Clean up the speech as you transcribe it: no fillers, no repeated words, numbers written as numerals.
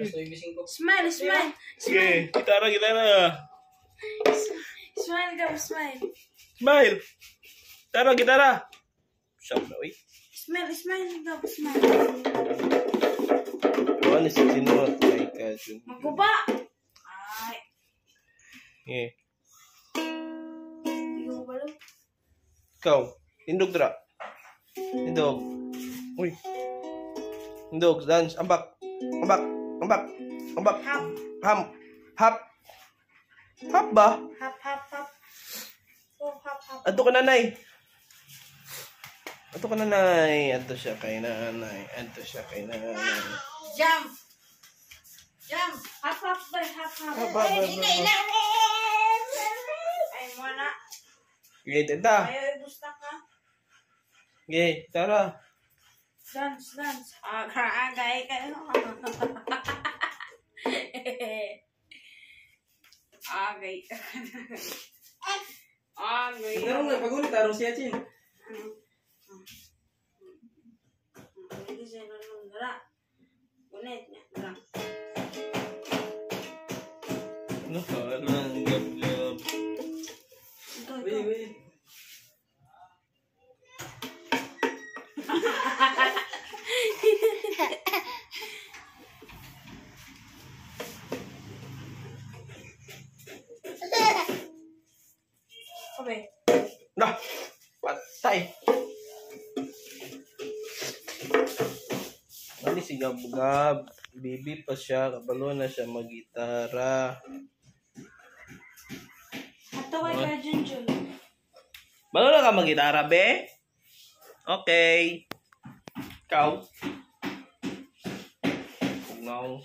Smile, smile. Sige, gitara. Smile ka, smile. Smile. Gitara. Siyam na, uy. Smile ka, smile. Ano si Tinot? Ay, Kajun. Magkuba. Ay. Sige. Ikaw ba lang? Ikaw. Indog dra. Indog. Uy. Indog. Dance. Ambak. Hap. Hap ba? Hap. Oh, hap. Ato ka nanay. Ato siya kay nanay. Jump. Hap, boy. Hap. Ay, ay, muna. Sige, tita. Ayaw, gusto ka. Sige, tara. Dance. Agay kayo. Agay. Tarong na pagulit, tarong siya, Chin. Hindi siya nung dara. Gunit niya. Dara. Nakalang gab-gab. Wait. Okay. Nah, patay. Ano si Gab-Gab? Bibi pa siya, kabalo na siya mag-gitara. Ato kay ka, Junjun. Balo na ka mag-gitara, be? Okay. Ikaw? No.